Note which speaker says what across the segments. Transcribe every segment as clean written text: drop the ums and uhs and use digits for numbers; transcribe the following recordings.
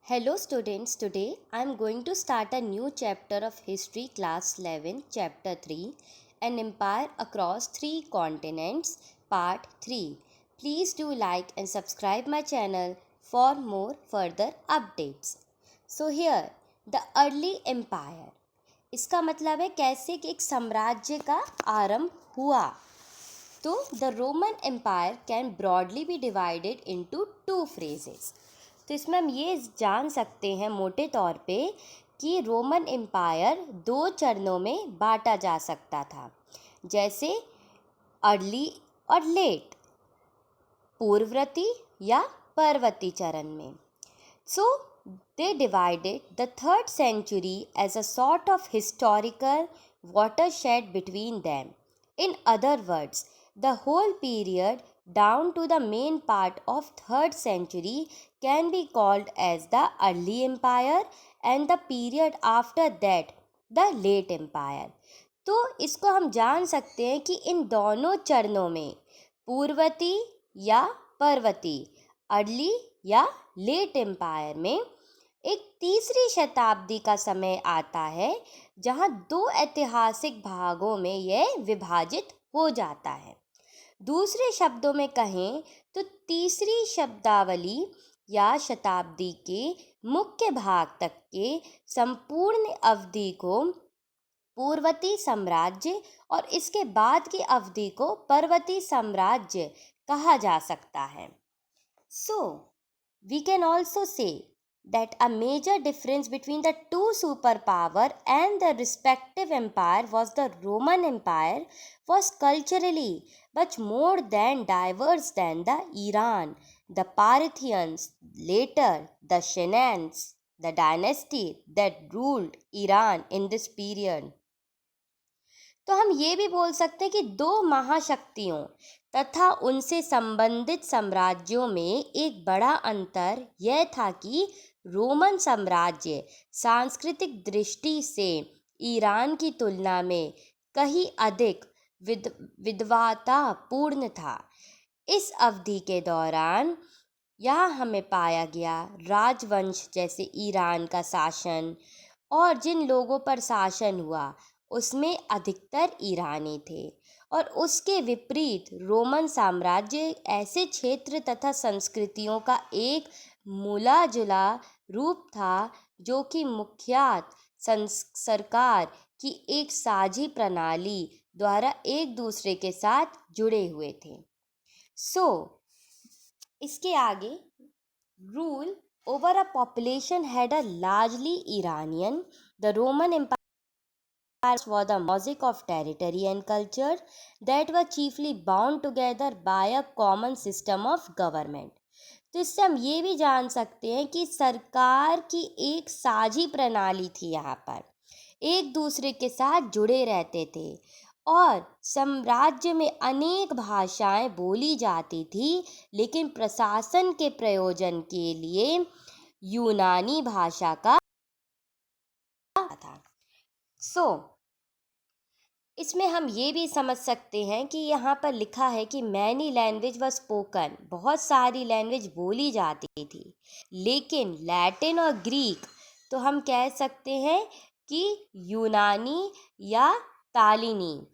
Speaker 1: Hello students, today I am going to start a new chapter of History class 11 chapter 3 An Empire Across Three Continents part 3. Please do like and subscribe my channel for more further updates. So here the early empire. इसका मतलब है कैसे कि एक साम्राज्य का आरंभ हुआ. तो the Roman empire can broadly be divided into two phases. तो इसमें हम ये जान सकते हैं मोटे तौर पे कि रोमन एम्पायर दो चरणों में बांटा जा सकता था, जैसे अर्ली और लेट, पूर्ववर्ती या परवर्ती चरण में. सो they divided the 3rd century as a sort of historical watershed between them. In other words, the whole period down to the main part of 3rd century can be called as the early empire and the period after that the late empire. तो इसको हम जान सकते हैं कि इन दोनों चरणों में पूर्ववर्ती या परवर्ती, अर्ली या लेट एम्पायर में एक तीसरी शताब्दी का समय आता है जहां दो ऐतिहासिक भागों में यह विभाजित हो जाता है. दूसरे शब्दों में कहें तो तीसरी शब्दावली या शताब्दी के मुख्य भाग तक के संपूर्ण अवधि को पूर्ववर्ती साम्राज्य और इसके बाद की अवधि को परवर्ती साम्राज्य कहा जा सकता है. So, we can also say that a major difference between the two superpower and the respective empire was the Roman Empire was culturally much more than diverse than the Iran, the Parthians, later the Shenans, the dynasty that ruled Iran in this period. तो हम ये भी बोल सकते हैं कि दो महाशक्तियों तथा उनसे संबंधित साम्राज्यों में एक बड़ा अंतर यह था कि रोमन साम्राज्य सांस्कृतिक दृष्टि से ईरान की तुलना में कहीं अधिक विद्वतापूर्ण था. इस अवधि के दौरान यहाँ हमें पाया गया राजवंश जैसे ईरान का शासन, और जिन लोगों पर शासन हुआ उसमें अधिकतर ईरानी थे, और उसके विपरीत रोमन साम्राज्य ऐसे क्षेत्र तथा संस्कृतियों का एक मिला जुला रूप था जो कि मुख्यतः सरकार की एक साझी प्रणाली द्वारा एक दूसरे के साथ जुड़े हुए थे. इसके आगे rule over a population had a largely Iranian. The Roman Empire was the mosaic of territory and culture that were chiefly bound together by a common system of government. तो इससे हम ये भी जान सकते हैं कि सरकार की एक साझी प्रणाली थी, यहाँ पर एक दूसरे के साथ जुड़े रहते थे, और साम्राज्य में अनेक भाषाएं बोली जाती थी, लेकिन प्रशासन के प्रयोजन के लिए यूनानी भाषा का था. इसमें हम ये भी समझ सकते हैं कि यहाँ पर लिखा है कि मैनी लैंग्वेज व स्पोकन, बहुत सारी लैंग्वेज बोली जाती थी, लेकिन लैटिन और ग्रीक तो हम कह सकते हैं कि यूनानी या तालिनी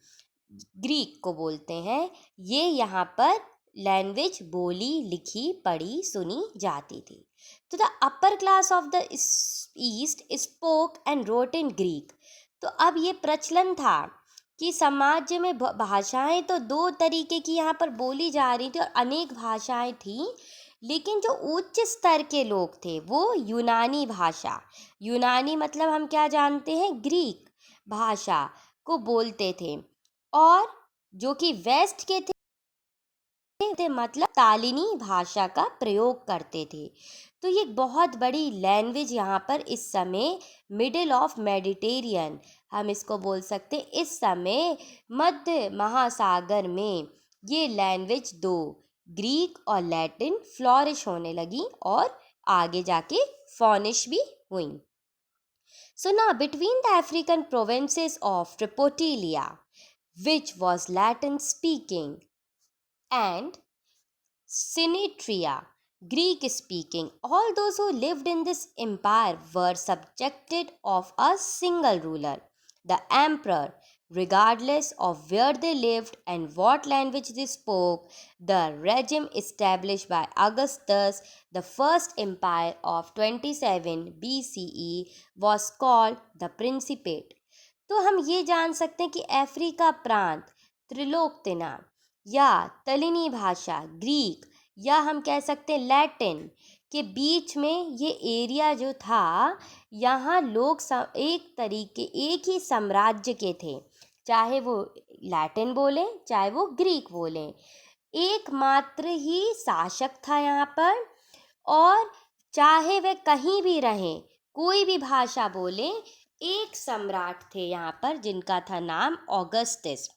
Speaker 1: ग्रीक को बोलते हैं, ये यहाँ पर लैंग्वेज बोली लिखी पढ़ी सुनी जाती थी. तो the upper class of the east spoke and wrote in Greek. तो अब ये प्रचलन था कि समाज में भाषाएं तो दो तरीके की यहाँ पर बोली जा रही थी और अनेक भाषाएं थी, लेकिन जो उच्च स्तर के लोग थे वो यूनानी भाषा, यूनानी मतलब हम क्या जानते हैं, ग्रीक भाषा को बोलते थे, और जो कि वेस्ट के थे मतलब तालिनी भाषा का प्रयोग करते थे. तो ये बहुत बड़ी लैंग्वेज यहाँ पर इस समय मिडिल ऑफ मेडिटेरियन, हम इसको बोल सकते, इस समय मध्य महासागर में ये लैंग्वेज दो ग्रीक और लैटिन फ्लॉरिश होने लगी और आगे जाके फॉनिश भी हुई. So now between the African provinces of Tripotilia, which was Latin speaking, and Sinitria, Greek speaking. All those who lived in this empire were subjected of a single ruler, the emperor. Regardless of where they lived and what language they spoke, the regime established by Augustus, the first empire of 27 BCE, was called the Principate. तो हम ये जान सकते हैं कि Africa प्रांत त्रिलोकतिना या तलिनी भाषा ग्रीक या हम कह सकते हैं लैटिन के बीच में ये एरिया जो था, यहाँ लोग एक तरीके एक ही साम्राज्य के थे, चाहे वो लैटिन बोले चाहे वो ग्रीक बोले, एकमात्र ही शासक था यहाँ पर। और चाहे वे कहीं भी रहें, कोई भी भाषा बोले, एक सम्राट थे यहाँ पर जिनका था नाम ऑगस्टस।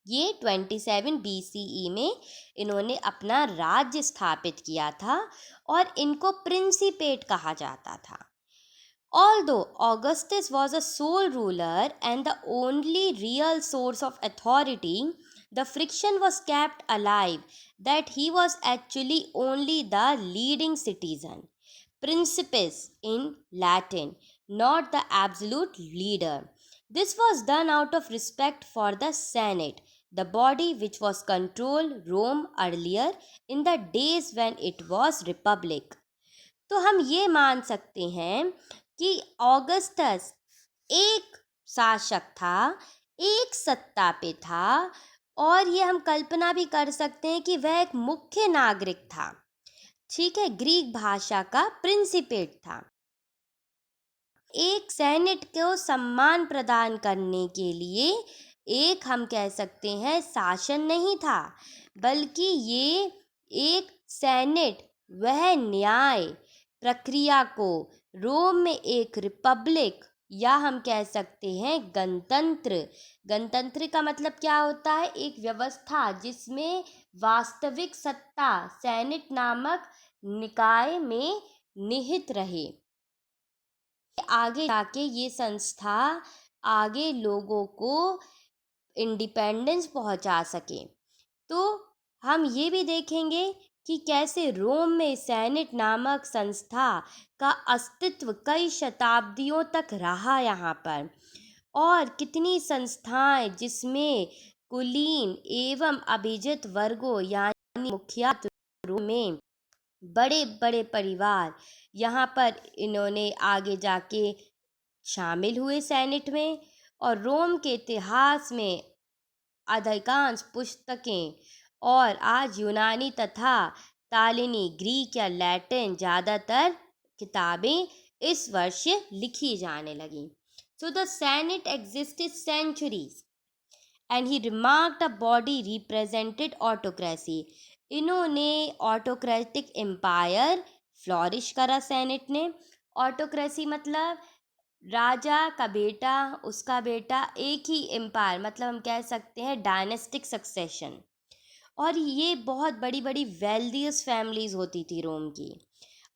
Speaker 1: ये 27 BCE में इन्होंने अपना राज्य स्थापित किया था और इनको प्रिंसिपेट कहा जाता था। Although Augustus was a sole ruler and the only real source of authority, the friction was kept alive that he was actually only the leading citizen, principes in Latin, not the absolute leader. This was done out of respect for the Senate, the body which was controlled Rome earlier in the days when it was republic. तो हम ये मान सकते हैं कि Augustus एक शासक था, एक सत्ता पे था, और ये हम कल्पना भी कर सकते हैं कि वह एक मुख्य नागरिक था। ठीक है, ग्रीक भाषा का प्रिंसिपेट था। एक सेनेट को सम्मान प्रदान करने के लिए एक हम कह सकते हैं शासन नहीं था, बल्कि ये एक सेनेट वह न्याय प्रक्रिया को रोम में एक रिपब्लिक या हम कह सकते हैं गणतंत्र, गणतंत्र का मतलब क्या होता है, एक व्यवस्था जिसमें वास्तविक सत्ता सेनेट नामक निकाय में निहित रहे, आगे जाके ये संस्था आगे लोगों को इंडिपेंडेंस पहुंचा सके। तो हम ये भी देखेंगे कि कैसे रोम में सेनेट नामक संस्था का अस्तित्व कई शताब्दियों तक रहा यहाँ पर, और कितनी संस्थाएं जिसमें कुलीन एवं अभिजित वर्गों यानी मुखिया रोम में बड़े बड़े परिवार यहाँ पर इन्होंने आगे जाके शामिल हुए सेनेट में। और रोम के इतिहास में अधिकांश पुस्तकें और आज यूनानी तथा तालिनी ग्रीक या लैटिन ज़्यादातर किताबें इस वर्ष लिखी जाने लगी। So the senate existed centuries and he remarked a body represented autocracy. इन्होंने ऑटोक्रेटिक एम्पायर फ्लॉरिश करा सेनेट ने। ऑटोक्रेसी मतलब राजा का बेटा, उसका बेटा, एक ही एम्पायर, मतलब हम कह सकते हैं डायनेस्टिक सक्सेशन। और ये बहुत बड़ी बड़ी वेल्दियस फैमिलीज होती थी रोम की।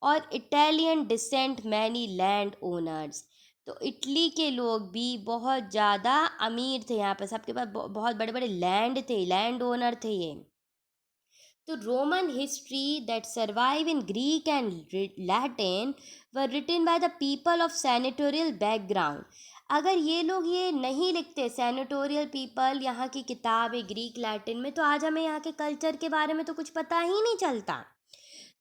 Speaker 1: और Italian descent many land owners, तो इटली के लोग भी बहुत ज़्यादा अमीर थे, यहाँ पर सबके पास बहुत बड़े बड़े लैंड थे, लैंड ओनर थे ये। तो Roman history that survive in Greek and Latin were written by the people of senatorial background. अगर ये लोग ये नहीं लिखते, सेनेटोरियल पीपल, यहाँ की किताबें ग्रीक लैटिन में, तो आज हमें यहाँ के कल्चर के बारे में तो कुछ पता ही नहीं चलता।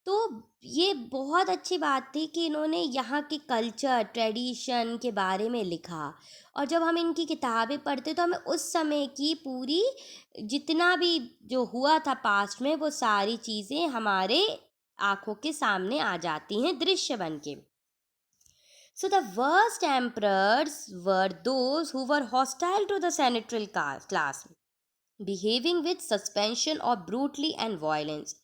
Speaker 1: तो ये बहुत अच्छी बात थी कि इन्होंने यहाँ के कल्चर ट्रेडिशन के बारे में लिखा। और जब हम इनकी किताबें पढ़ते तो हमें उस समय की पूरी जितना भी जो हुआ था पास्ट में, वो सारी चीज़ें हमारे आँखों के सामने आ जाती हैं दृश्य बन के। So the worst emperors were those who were hostile to the senatorial class, behaving with suspension or brutally and violence.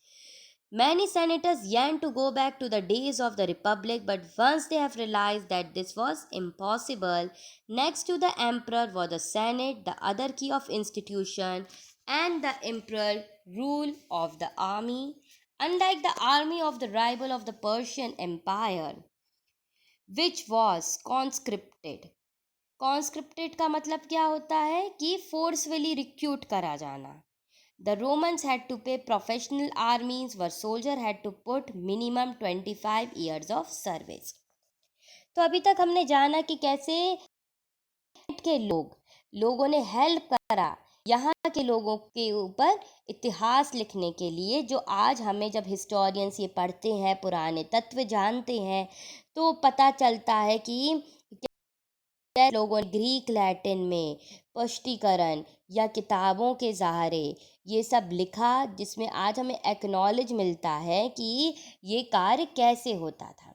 Speaker 1: Many senators yearn to go back to the days of the Republic, but once they have realized that this was impossible, next to the emperor was the Senate, the other key of institution, and the imperial rule of the army. Unlike the army of the rival of the Persian Empire, which was conscripted. कॉन्स्क्रिप्टेड का मतलब क्या होता है कि forcefully recruit करा जाना, The Romans had to pay professional armies where soldier had to put minimum 25 years of service. तो अभी तक हमने जाना कि कैसे के लोगों ने हेल्प करा यहाँ के लोगों के ऊपर इतिहास लिखने के लिए, जो आज हमें जब हिस्टोरियंस ये पढ़ते हैं, पुराने तत्व जानते हैं, तो पता चलता है कि लोगों ने ग्रीक लैटिन में पुष्टिकरण या किताबों के सहारे ये सब लिखा, जिसमें आज हमें एक्नॉलेज मिलता है कि ये कार्य कैसे होता था।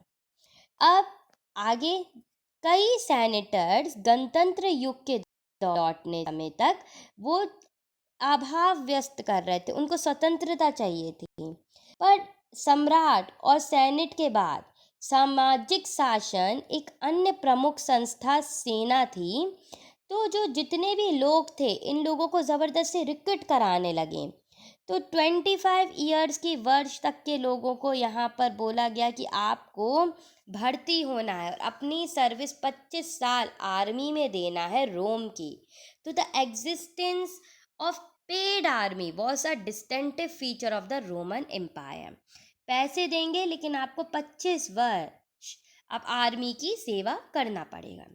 Speaker 1: अब आगे कई सेनेटर्स गणतंत्र युग के लौटने समय तक वो अभाव व्यस्त कर रहे थे, उनको स्वतंत्रता चाहिए थी। पर सम्राट और सेनेट के बाद सामाजिक शासन एक अन्य प्रमुख संस्था सेना थी। तो जो जितने भी लोग थे, इन लोगों को ज़बरदस्ती रिक्रूट कराने लगे। तो 25 ईयर्स की वर्ष तक के लोगों को यहाँ पर बोला गया कि आपको भर्ती होना है और अपनी सर्विस 25 साल आर्मी में देना है रोम की। तो the existence of paid army was a distinctive feature of the Roman empire. पैसे देंगे लेकिन आपको 25 वर्ष अब आर्मी की सेवा करना पड़ेगा।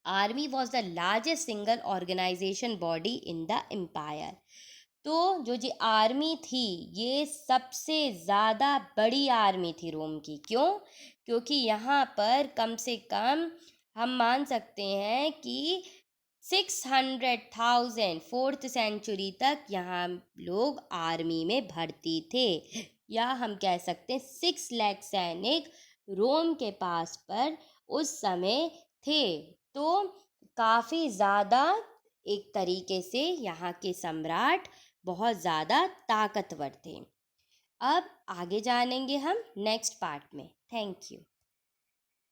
Speaker 1: Army was the largest single organization body in the empire. तो जो जी आर्मी थी, ये सबसे ज़्यादा बड़ी आर्मी थी रोम की। क्यों? क्योंकि यहाँ पर कम से कम हम मान सकते हैं कि 600,000 4th सेंचुरी तक यहाँ लोग आर्मी में भर्ती थे, या हम कह सकते हैं 6 लाख सैनिक रोम के पास पर उस समय थे। तो काफ़ी ज़्यादा एक तरीके से यहाँ के सम्राट बहुत ज़्यादा ताकतवर थे। अब आगे जानेंगे हम नेक्स्ट पार्ट में। Thank you.